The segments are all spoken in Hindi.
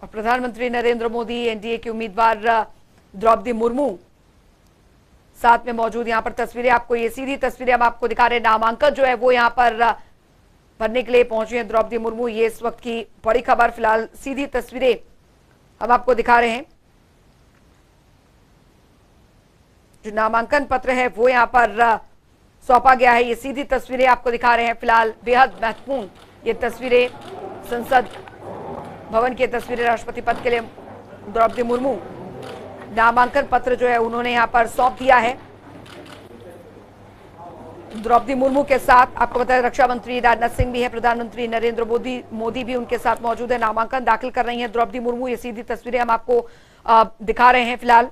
और प्रधानमंत्री नरेंद्र मोदी, एनडीए की उम्मीदवार द्रौपदी मुर्मू साथ में मौजूद। यहां पर तस्वीरें आपको, ये सीधी तस्वीरें हम आपको दिखा रहे हैं। नामांकन जो है वो यहां पर भरने के लिए पहुंची हैं द्रौपदी मुर्मू। ये इस वक्त की बड़ी खबर, फिलहाल सीधी तस्वीरें हम आपको दिखा रहे हैं। जो नामांकन पत्र है वो यहां पर सौंपा गया है। ये सीधी तस्वीरें आपको दिखा रहे हैं। फिलहाल बेहद महत्वपूर्ण ये तस्वीरें, संसद भवन की तस्वीरें। राष्ट्रपति पद के लिए द्रौपदी मुर्मू नामांकन पत्र जो है उन्होंने यहां पर सौंप दिया है। द्रौपदी मुर्मू के साथ आपको बताया रक्षा मंत्री राजनाथ सिंह भी है, प्रधानमंत्री नरेंद्र मोदी भी उनके साथ मौजूद है। नामांकन दाखिल कर रही हैं द्रौपदी मुर्मू। ये सीधी तस्वीरें हम आपको दिखा रहे हैं। फिलहाल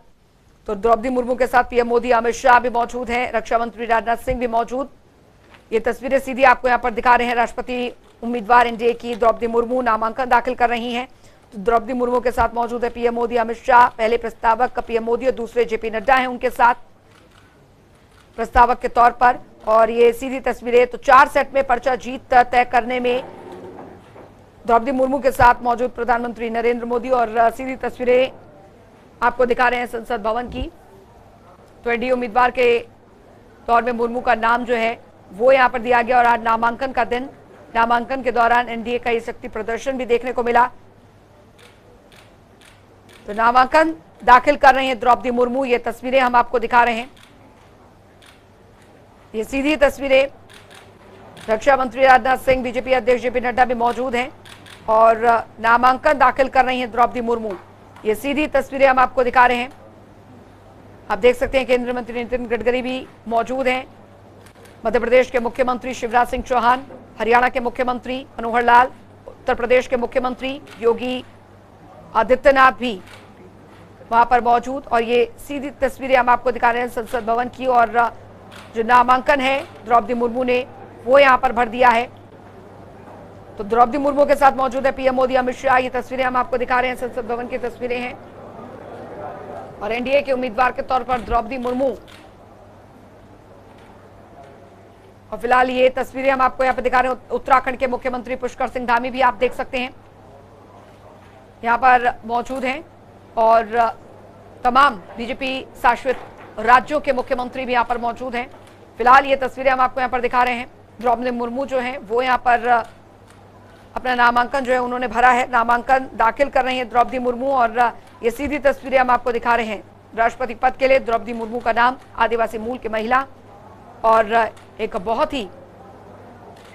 तो द्रौपदी मुर्मू के साथ पीएम मोदी, अमित शाह भी मौजूद हैं, रक्षा मंत्री राजनाथ सिंह भी मौजूद। ये तस्वीरें सीधी आपको यहाँ पर दिखा रहे हैं। राष्ट्रपति उम्मीदवार एनडीए की द्रौपदी मुर्मू नामांकन दाखिल कर रही हैं। तो द्रौपदी मुर्मू के साथ मौजूद है पीएम मोदी, अमित शाह। पहले प्रस्तावक पीएम मोदी और दूसरे जेपी नड्डा हैं उनके साथ प्रस्तावक के तौर पर। और ये सीधी तस्वीरें, तो 4 सेट में पर्चा जीत तय करने में द्रौपदी मुर्मू के साथ मौजूद प्रधानमंत्री नरेंद्र मोदी। और सीधी तस्वीरें आपको दिखा रहे हैं संसद भवन की। तो एनडीए उम्मीदवार के तौर में मुर्मू का नाम जो है वो यहां पर दिया गया। और आज नामांकन का दिन, नामांकन के दौरान एनडीए का ये शक्ति प्रदर्शन भी देखने को मिला। तो नामांकन दाखिल कर रहे हैं द्रौपदी मुर्मू। ये तस्वीरें हम आपको दिखा रहे हैं। ये सीधी तस्वीरें, रक्षा मंत्री राजनाथ सिंह, बीजेपी अध्यक्ष जेपी नड्डा भी मौजूद हैं और नामांकन दाखिल कर रही हैं द्रौपदी मुर्मू। ये सीधी तस्वीरें हम आपको दिखा रहे हैं। आप देख सकते हैं केंद्रीय मंत्री नितिन गडकरी भी मौजूद हैं, मध्य प्रदेश के मुख्यमंत्री शिवराज सिंह चौहान, हरियाणा के मुख्यमंत्री मनोहर लाल, उत्तर प्रदेश के मुख्यमंत्री योगी आदित्यनाथ भी वहां पर मौजूद। और ये सीधी तस्वीरें हम आपको दिखा रहे हैं संसद भवन की। और जो नामांकन है द्रौपदी मुर्मू ने वो यहां पर भर दिया है। तो द्रौपदी मुर्मू के साथ मौजूद है पीएम मोदी, अमित शाह। ये तस्वीरें हम आपको दिखा रहे हैं, संसद भवन की तस्वीरें हैं। और एनडीए के उम्मीदवार के तौर पर द्रौपदी मुर्मू। और फिलहाल ये तस्वीरें हम आपको यहाँ पे दिखा रहे हैं। उत्तराखंड के मुख्यमंत्री पुष्कर सिंह धामी भी आप देख सकते हैं यहाँ पर मौजूद हैं। और तमाम बीजेपी शासित राज्यों के मुख्यमंत्री भी यहाँ पर मौजूद हैं। फिलहाल ये तस्वीरें हम आपको यहाँ पर दिखा रहे हैं। द्रौपदी मुर्मू जो है वो यहाँ पर अपना नामांकन जो है उन्होंने भरा है, नामांकन दाखिल कर रही है द्रौपदी मुर्मू। और ये सीधी तस्वीरें हम आपको दिखा रहे हैं। राष्ट्रपति पद के लिए द्रौपदी मुर्मू का नाम, आदिवासी मूल की महिला और एक बहुत ही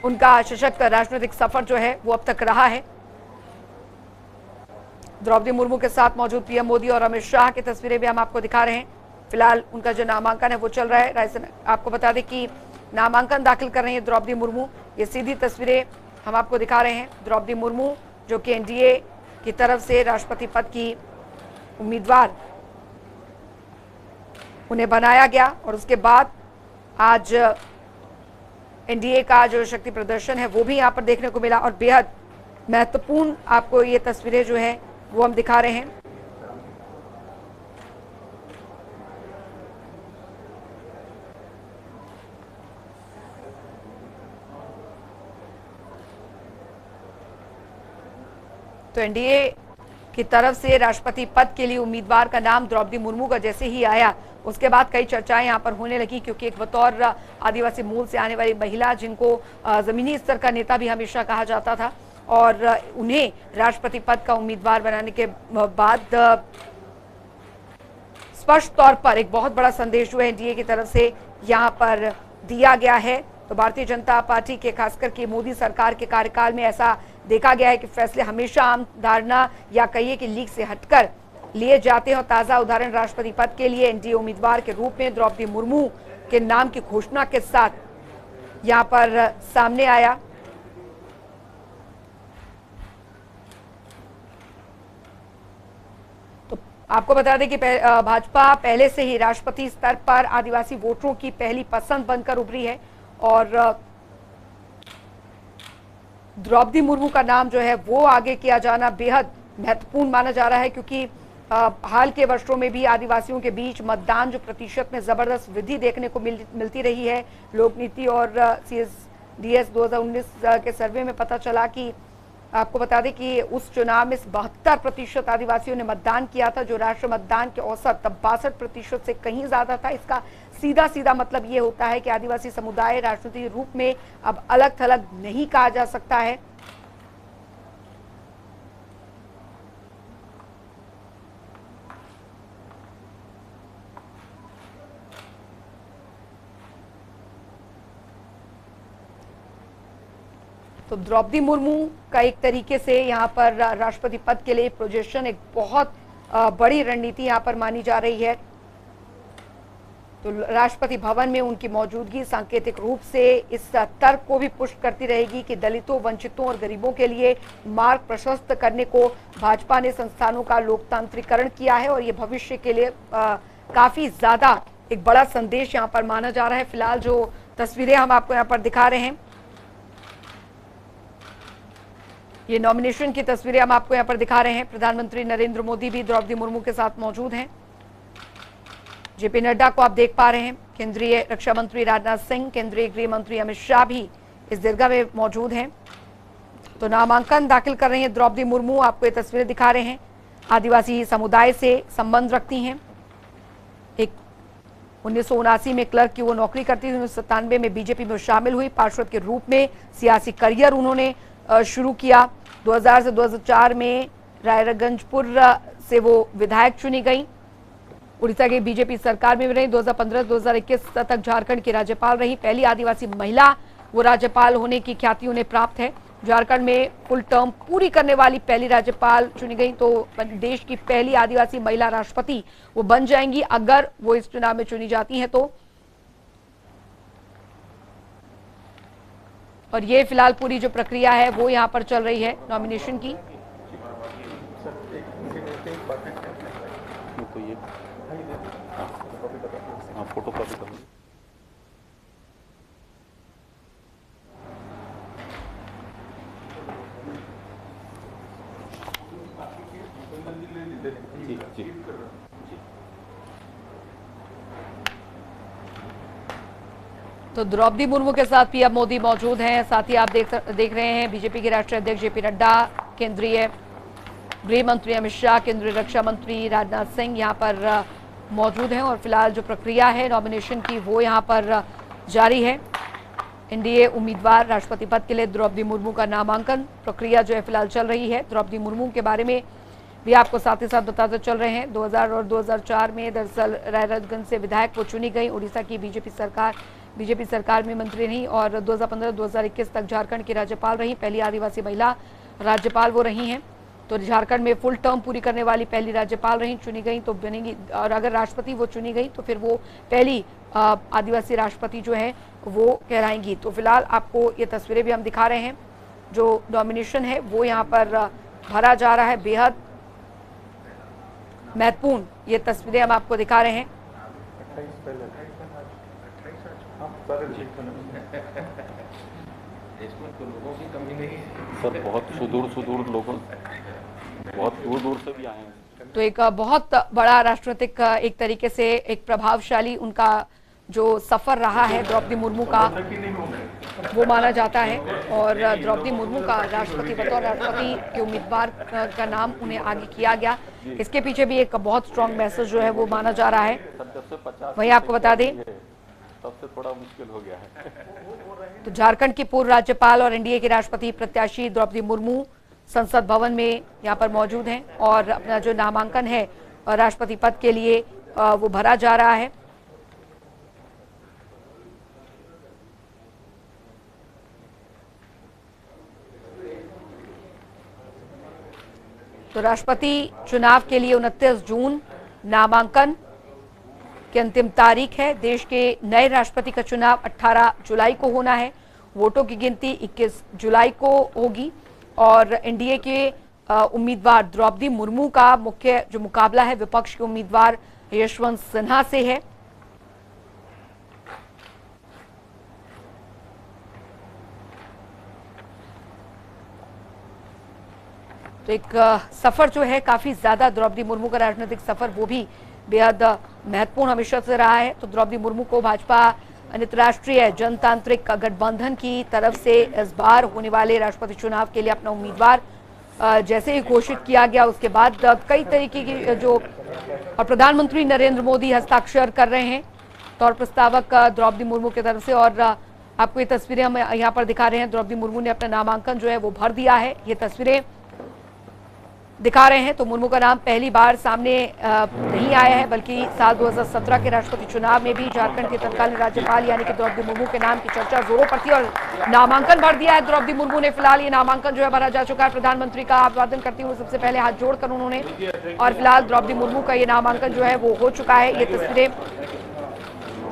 उनका सशक्त राजनीतिक सफर जो है वो अब तक रहा है। द्रौपदी मुर्मू के साथ मौजूद पीएम मोदी और अमित शाह की तस्वीरें भी हम आपको दिखा रहे हैं। फिलहाल उनका जो नामांकन है वो चल रहा है। आपको बता दें कि नामांकन दाखिल कर रही है द्रौपदी मुर्मू। ये सीधी तस्वीरें हम आपको दिखा रहे हैं। द्रौपदी मुर्मू जो कि एनडीए की तरफ से राष्ट्रपति पद की उम्मीदवार उन्हें बनाया गया। और उसके बाद आज एनडीए का जो शक्ति प्रदर्शन है वो भी यहाँ पर देखने को मिला। और बेहद महत्वपूर्ण आपको ये तस्वीरें जो है वो हम दिखा रहे हैं। तो एनडीए की तरफ से राष्ट्रपति पद के लिए उम्मीदवार का नाम द्रौपदी मुर्मू का जैसे ही आया उसके बाद कई चर्चाएं यहां पर होने लगी, क्योंकि एक बतौर आदिवासी मूल से आने वाली महिला जिनको जमीनी स्तर का नेता भी हमेशा कहा जाता था और उन्हें राष्ट्रपति पद का उम्मीदवार बनाने के बाद स्पष्ट तौर पर एक बहुत बड़ा संदेश जो है एनडीए की तरफ से यहां पर दिया गया है। तो भारतीय जनता पार्टी के खासकर के मोदी सरकार के कार्यकाल में ऐसा देखा गया है कि फैसले हमेशा आम धारणा या कहिए कि लीक से हटकर लिए जाते हैं। और ताजा उदाहरण राष्ट्रपति पद के लिए एनडीए उम्मीदवार के रूप में द्रौपदी मुर्मू के नाम की घोषणा के साथ यहां पर सामने आया। तो आपको बता दें कि भाजपा पहले से ही राष्ट्रपति स्तर पर आदिवासी वोटरों की पहली पसंद बनकर उभरी है। और द्रौपदी मुर्मू का नाम जो है वो आगे किया जाना बेहद महत्वपूर्ण माना जा रहा है, क्योंकि हाल के वर्षों में भी आदिवासियों के बीच मतदान जो प्रतिशत में जबरदस्त वृद्धि देखने को मिलती रही है। लोक नीति और CSDS 2019 के सर्वे में पता चला कि आपको बता दें कि उस चुनाव में 72% आदिवासियों ने मतदान किया था, जो राष्ट्रीय मतदान के औसत 62% से कहीं ज्यादा था। इसका सीधा सीधा मतलब ये होता है कि आदिवासी समुदाय राजनीतिक रूप में अब अलग थलग नहीं कहा जा सकता है। तो द्रौपदी मुर्मू का एक तरीके से यहाँ पर राष्ट्रपति पद के लिए प्रोजेक्शन एक बहुत बड़ी रणनीति यहाँ पर मानी जा रही है। तो राष्ट्रपति भवन में उनकी मौजूदगी सांकेतिक रूप से इस तर्क को भी पुष्ट करती रहेगी कि दलितों, वंचितों और गरीबों के लिए मार्ग प्रशस्त करने को भाजपा ने संस्थानों का लोकतांत्रिकरण किया है और ये भविष्य के लिए काफी ज्यादा एक बड़ा संदेश यहाँ पर माना जा रहा है। फिलहाल जो तस्वीरें हम आपको यहाँ पर दिखा रहे हैं, ये नॉमिनेशन की तस्वीरें हम आपको यहाँ पर दिखा रहे हैं। प्रधानमंत्री नरेंद्र मोदी भी द्रौपदी मुर्मू के साथ मौजूद हैं। जेपी नड्डा को आप देख पा रहे हैं। केंद्रीय रक्षा मंत्री राजनाथ सिंह, केंद्रीय गृह मंत्री अमित शाह भी इस दीर्घा में मौजूद हैं। तो नामांकन दाखिल कर रही हैं द्रौपदी मुर्मू। आपको ये तस्वीरें दिखा रहे हैं। आदिवासी समुदाय से संबंध रखती हैं। एक 1979 में क्लर्क की वो नौकरी करती थी। 1997 में बीजेपी में शामिल हुई। पार्षद के रूप में सियासी करियर उन्होंने शुरू किया। 2000 से 2004 में रायरगंजपुर से वो विधायक चुनी गई। उड़ीसा की बीजेपी सरकार में भी रही। 2015-2021 तक झारखंड की राज्यपाल रही। पहली आदिवासी महिला वो राज्यपाल होने की ख्याति उन्हें प्राप्त है। झारखंड में फुल टर्म पूरी करने वाली पहली राज्यपाल चुनी गई। तो देश की पहली आदिवासी महिला राष्ट्रपति वो बन जाएंगी अगर वो इस चुनाव में चुनी जाती हैं तो। और ये फिलहाल पूरी जो प्रक्रिया है वो यहाँ पर चल रही है नॉमिनेशन की। तो ये फोटो कॉपी कर जी जी। तो द्रौपदी मुर्मू के साथ पीएम मोदी मौजूद हैं। साथ ही आप देख रहे हैं बीजेपी के राष्ट्रीय अध्यक्ष जेपी नड्डा, केंद्रीय गृह मंत्री अमित शाह, केंद्रीय रक्षा मंत्री राजनाथ सिंह यहाँ पर मौजूद हैं। और फिलहाल जो प्रक्रिया है नॉमिनेशन की वो यहाँ पर जारी है। एनडीए उम्मीदवार राष्ट्रपति पद के लिए द्रौपदी मुर्मू का नामांकन प्रक्रिया जो है फिलहाल चल रही है। द्रौपदी मुर्मू के बारे में भी आपको साथ ही साथ बताते चल रहे हैं। 2000 और 2004 में दरअसल रायरंजगंज से विधायक वो चुनी गई। उड़ीसा की बीजेपी सरकार में मंत्री रही और 2015-2021 तक झारखंड की राज्यपाल रही। पहली आदिवासी महिला राज्यपाल वो रही हैं। तो झारखंड में फुल टर्म पूरी करने वाली पहली राज्यपाल रही, चुनी गई तो बनेगी। और अगर राष्ट्रपति वो चुनी गई तो फिर वो पहली आदिवासी राष्ट्रपति जो है वो कहलाएंगी। तो फिलहाल आपको ये तस्वीरें भी हम दिखा रहे हैं। जो नॉमिनेशन है वो यहाँ पर भरा जा रहा है। बेहद महत्वपूर्ण ये तस्वीरें हम आपको दिखा रहे हैं। इसमें तो लोगों की कमी नहीं है सर, बहुत सुदूर लोगों बहुत दूर से भी आए हैं। तो एक बहुत बड़ा राजनीतिक एक तरीके से एक प्रभावशाली उनका जो सफर रहा है द्रौपदी मुर्मू का वो माना जाता है। और द्रौपदी मुर्मू का राष्ट्रपति बतौर राष्ट्रपति के उम्मीदवार का नाम उन्हें आगे किया गया। इसके पीछे भी एक बहुत स्ट्रॉन्ग मैसेज जो है वो माना जा रहा है। वही आपको बता दें सबसे थोड़ा मुश्किल हो गया है। तो झारखंड की पूर्व राज्यपाल और एनडीए की राष्ट्रपति प्रत्याशी द्रौपदी मुर्मू संसद भवन में यहाँ पर मौजूद हैं और अपना जो नामांकन है राष्ट्रपति पद के लिए वो भरा जा रहा है। तो राष्ट्रपति चुनाव के लिए 29 जून नामांकन की अंतिम तारीख है। देश के नए राष्ट्रपति का चुनाव 18 जुलाई को होना है। वोटों की गिनती 21 जुलाई को होगी और एनडीए के उम्मीदवार द्रौपदी मुर्मू का मुख्य जो मुकाबला है विपक्ष के उम्मीदवार यशवंत सिन्हा से है। तो एक सफर जो है काफी ज्यादा द्रौपदी मुर्मू का राजनीतिक सफर वो भी बेहद महत्वपूर्ण हमेशा से रहा है। तो द्रौपदी मुर्मू को भाजपा अनित राष्ट्रीय जनतांत्रिक गठबंधन की तरफ से इस बार होने वाले राष्ट्रपति चुनाव के लिए अपना उम्मीदवार जैसे ही घोषित किया गया उसके बाद कई तरीके की जो और प्रधानमंत्री नरेंद्र मोदी हस्ताक्षर कर रहे हैं तौर प्रस्तावक द्रौपदी मुर्मू की तरफ से। और आपको ये तस्वीरें हम यहाँ पर दिखा रहे हैं। द्रौपदी मुर्मू ने अपना नामांकन जो है वो भर दिया है। ये तस्वीरें दिखा रहे हैं तो मुर्मू का नाम पहली बार सामने नहीं आया है, बल्कि साल 2017 के राष्ट्रपति चुनाव में भी झारखंड के तत्कालीन राज्यपाल यानी कि द्रौपदी मुर्मू के नाम की चर्चा जोरों पर थी और नामांकन भर दिया है द्रौपदी मुर्मू ने। फिलहाल ये नामांकन जो है भरा जा चुका है। प्रधानमंत्री का अभिवादन करते हुए सबसे पहले हाथ जोड़कर उन्होंने, और फिलहाल द्रौपदी मुर्मू का ये नामांकन जो है वो हो चुका है। ये तस्वीरें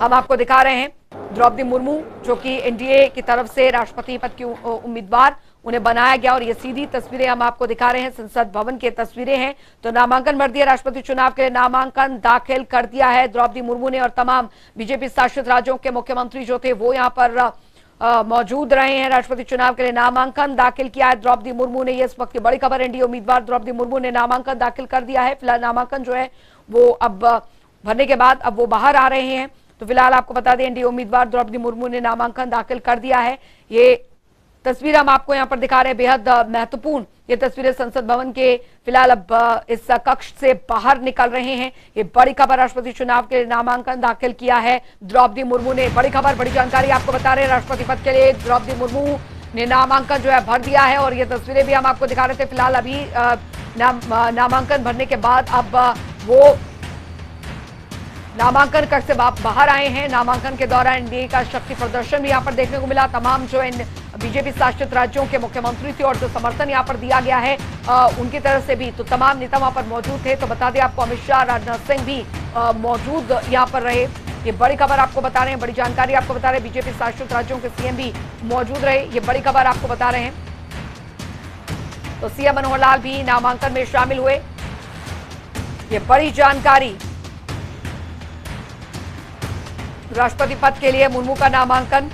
हम आपको दिखा रहे हैं। द्रौपदी मुर्मू जो कि एनडीए की तरफ से राष्ट्रपति पद की उम्मीदवार उन्हें बनाया गया, और ये सीधी तस्वीरें हम आपको दिखा रहे हैं। संसद भवन की तस्वीरें हैं। तो नामांकन भर दिया, राष्ट्रपति चुनाव के लिए नामांकन दाखिल कर दिया है द्रौपदी मुर्मू ने, और तमाम बीजेपी शासित राज्यों के मुख्यमंत्री जो थे वो यहाँ पर मौजूद रहे हैं। राष्ट्रपति चुनाव के लिए नामांकन दाखिल किया है द्रौपदी मुर्मू ने। ये इस वक्त की बड़ी खबर, एनडीए उम्मीदवार द्रौपदी मुर्मू ने नामांकन दाखिल कर दिया है। फिलहाल नामांकन जो है वो अब भरने के बाद अब वो बाहर आ रहे हैं। तो फिलहाल आपको बता दें एनडीए उम्मीदवार द्रौपदी मुर्मू ने नामांकन दाखिल कर दिया है। ये तस्वीर हम आपको यहाँ पर दिखा रहे हैं, बेहद महत्वपूर्ण ये तस्वीरें संसद भवन के फिलहाल अब इस कक्ष से बाहर निकल रहे हैं। ये बड़ी खबर, राष्ट्रपति चुनाव के लिए नामांकन दाखिल किया है द्रौपदी मुर्मू ने। बड़ी खबर, बड़ी जानकारी आपको बता रहे हैं। राष्ट्रपति पद के लिए द्रौपदी मुर्मू ने नामांकन जो है भर दिया है, और ये तस्वीरें भी हम आपको दिखा रहे थे। फिलहाल अभी नामांकन भरने के बाद अब वो नामांकन कक्ष से बाहर आए हैं। नामांकन के दौरान एनडीए का शक्ति प्रदर्शन भी यहाँ पर देखने को मिला। तमाम जो बीजेपी शासित राज्यों के मुख्यमंत्री थे और जो समर्थन यहाँ पर दिया गया है उनकी तरफ से भी तो तमाम नेता वहां पर मौजूद थे। तो बता दें आपको, अमित शाह, राजनाथ सिंह भी मौजूद यहाँ पर रहे। ये बड़ी खबर आपको बता रहे हैं, बड़ी जानकारी आपको बता रहे हैं। बीजेपी शासित राज्यों के सीएम भी मौजूद रहे। ये बड़ी खबर आपको बता रहे हैं। तो सीएम मनोहर लाल भी नामांकन में शामिल हुए। ये बड़ी जानकारी, राष्ट्रपति पद के लिए मुर्मू का नामांकन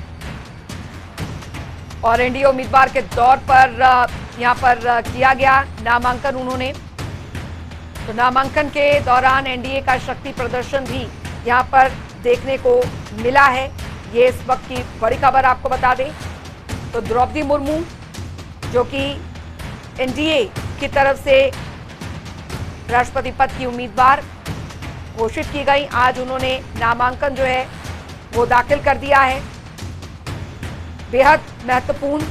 और एनडीए उम्मीदवार के तौर पर यहां पर किया गया नामांकन उन्होंने। तो नामांकन के दौरान एनडीए का शक्ति प्रदर्शन भी यहां पर देखने को मिला है। ये इस वक्त की बड़ी खबर आपको बता दें। तो द्रौपदी मुर्मू जो कि एनडीए की तरफ से राष्ट्रपति पद की उम्मीदवार घोषित की गई, आज उन्होंने नामांकन जो है वो दाखिल कर दिया है। बेहद महत्वपूर्ण,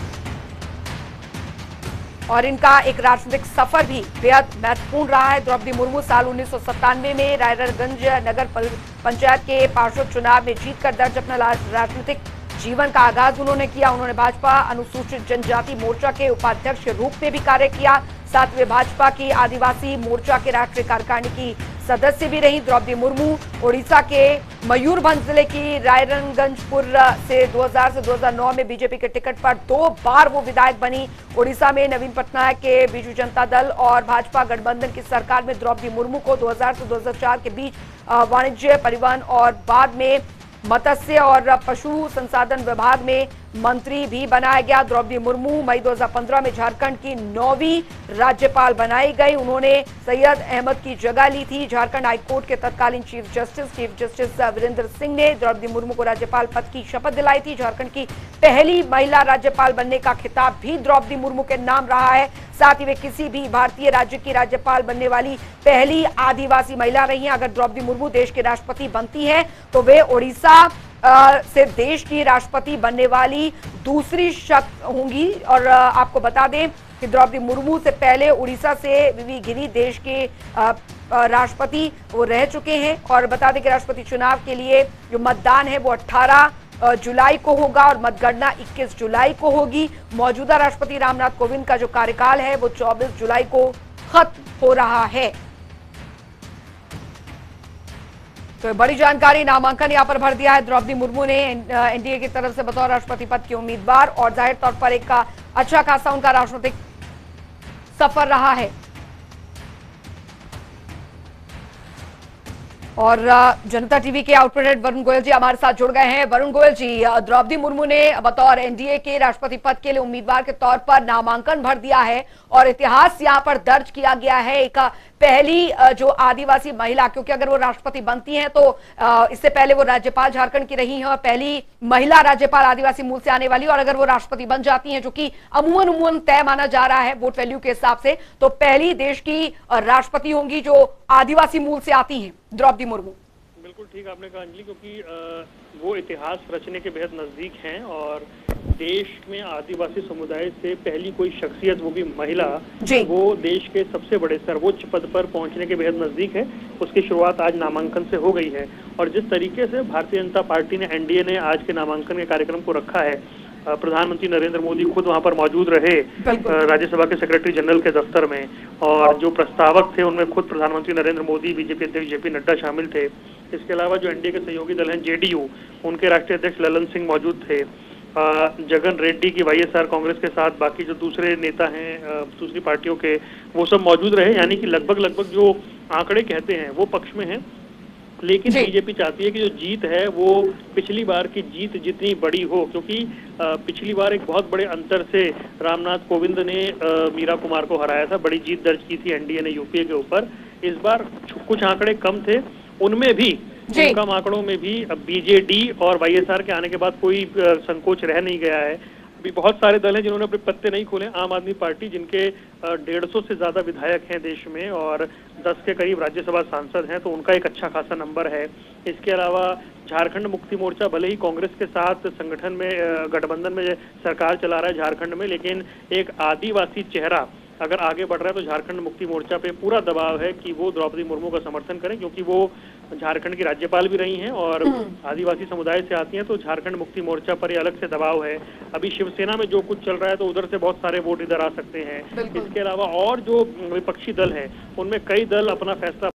और इनका एक राजनीतिक सफर भी बेहद महत्वपूर्ण रहा है। द्रौपदी मुर्मू साल 1997 में रायगढ़गंज नगर पंचायत के पार्षद चुनाव में जीतकर दर्ज अपना राजनीतिक जीवन का आगाज उन्होंने किया। उन्होंने भाजपा अनुसूचित जनजाति मोर्चा के उपाध्यक्ष के रूप में भी कार्य किया। साथ में भाजपा की आदिवासी मोर्चा के राष्ट्रीय कार्यकारिणी की सदस्य भी रही। द्रौपदी मुर्मू उड़ीसा के मयूरभंज जिले की रायरंगंजपुर से 2000 से 2009 में बीजेपी के टिकट पर 2 बार वो विधायक बनी। उड़ीसा में नवीन पटनायक के बीजू जनता दल और भाजपा गठबंधन की सरकार में द्रौपदी मुर्मू को 2000 से 2004 के बीच वाणिज्य, परिवहन और बाद में मत्स्य और पशु संसाधन विभाग में मंत्री भी बनाया गया। द्रौपदी मुर्मू मई 2015 में झारखंड की 9वीं राज्यपाल बनाई गई। उन्होंने सैयद अहमद की जगह ली थी। झारखंड हाईकोर्ट के तत्कालीन चीफ जस्टिस वीरेंद्र सिंह ने द्रौपदी मुर्मू को राज्यपाल पद की शपथ दिलाई थी। झारखंड की पहली महिला राज्यपाल बनने का खिताब भी द्रौपदी मुर्मू के नाम रहा है। साथ ही वे किसी भी भारतीय राज्य की राज्यपाल बनने वाली पहली आदिवासी महिला रही हैं। अगर द्रौपदी मुर्मू देश के राष्ट्रपति बनती हैं तो वे उड़ीसा से देश की राष्ट्रपति बनने वाली दूसरी शख्स होंगी। और आपको बता दें कि द्रौपदी मुर्मू से पहले उड़ीसा से वीवी गिरी देश के राष्ट्रपति वो रह चुके हैं। और बता दें कि राष्ट्रपति चुनाव के लिए जो मतदान है वो 18 जुलाई को होगा और मतगणना 21 जुलाई को होगी। मौजूदा राष्ट्रपति रामनाथ कोविंद का जो कार्यकाल है वो 24 जुलाई को खत्म हो रहा है। तो बड़ी जानकारी, नामांकन यहां पर भर दिया है द्रौपदी मुर्मू ने एनडीए की तरफ से बतौर राष्ट्रपति पद के उम्मीदवार, और जाहिर तौर पर एक अच्छा खासा उनका राजनीतिक सफर रहा है। और जनता टीवी के आउटपुट हेड वरुण गोयल जी हमारे साथ जुड़ गए हैं। वरुण गोयल जी, द्रौपदी मुर्मू ने बतौर एनडीए के राष्ट्रपति पद के लिए उम्मीदवार के तौर पर नामांकन भर दिया है और इतिहास यहां पर दर्ज किया गया है। एक पहली जो आदिवासी महिला, क्योंकि अगर वो राष्ट्रपति बनती हैं तो इससे पहले वो राज्यपाल झारखंड की रही हैं और पहली महिला राज्यपाल आदिवासी मूल से आने वाली, और अगर वो राष्ट्रपति बन जाती हैं, जो कि अमूमन तय माना जा रहा है वोट वैल्यू के हिसाब से, तो पहली देश की राष्ट्रपति होंगी जो आदिवासी मूल से आती हैं, द्रौपदी मुर्मू। बिल्कुल ठीक आपने कहा अंजलि, क्योंकि वो इतिहास रचने के बेहद नजदीक हैं और देश में आदिवासी समुदाय से पहली कोई शख्सियत, वो भी महिला, वो देश के सबसे बड़े सर्वोच्च पद पर पहुंचने के बेहद नजदीक है। उसकी शुरुआत आज नामांकन से हो गई है और जिस तरीके से भारतीय जनता पार्टी ने, एनडीए ने आज के नामांकन के कार्यक्रम को रखा है, प्रधानमंत्री नरेंद्र मोदी खुद वहां पर मौजूद रहे राज्यसभा के सेक्रेटरी जनरल के दफ्तर में, और जो प्रस्तावक थे उनमें खुद प्रधानमंत्री नरेंद्र मोदी, बीजेपी अध्यक्ष जेपी नड्डा शामिल थे। इसके अलावा जो एनडीए के सहयोगी दल हैं जेडीयू, उनके राष्ट्रीय अध्यक्ष ललन सिंह मौजूद थे, जगन रेड्डी की वाईएसआर कांग्रेस के साथ बाकी जो दूसरे नेता हैं दूसरी पार्टियों के, वो सब मौजूद रहे। यानी कि लगभग जो आंकड़े कहते हैं वो पक्ष में हैं। लेकिन बीजेपी चाहती है कि जो जीत है वो पिछली बार की जीत जितनी बड़ी हो, क्योंकि पिछली बार एक बहुत बड़े अंतर से रामनाथ कोविंद ने मीरा कुमार को हराया था, बड़ी जीत दर्ज की थी एनडीए ने यूपीए के ऊपर। इस बार कुछ आंकड़े कम थे, उनमें भी कम आंकड़ों में भी अब बीजेडी और वाईएसआर के आने के बाद कोई संकोच रह नहीं गया है। अभी बहुत सारे दल हैं जिन्होंने अपने पत्ते नहीं खोले। आम आदमी पार्टी, जिनके 150 से ज्यादा विधायक हैं देश में और 10 के करीब राज्यसभा सांसद हैं, तो उनका एक अच्छा खासा नंबर है। इसके अलावा झारखंड मुक्ति मोर्चा भले ही कांग्रेस के साथ संगठन में गठबंधन में सरकार चला रहा है झारखंड में, लेकिन एक आदिवासी चेहरा अगर आगे बढ़ रहा है तो झारखंड मुक्ति मोर्चा पे पूरा दबाव है कि वो द्रौपदी मुर्मू का समर्थन करें, क्योंकि वो झारखंड की राज्यपाल भी रही हैं और आदिवासी समुदाय से आती हैं, तो झारखंड मुक्ति मोर्चा पर ये अलग से दबाव है। अभी शिवसेना में जो कुछ चल रहा है तो उधर से बहुत सारे वोट इधर आ सकते हैं। इसके अलावा और जो विपक्षी दल हैं उनमें कई दल अपना फैसला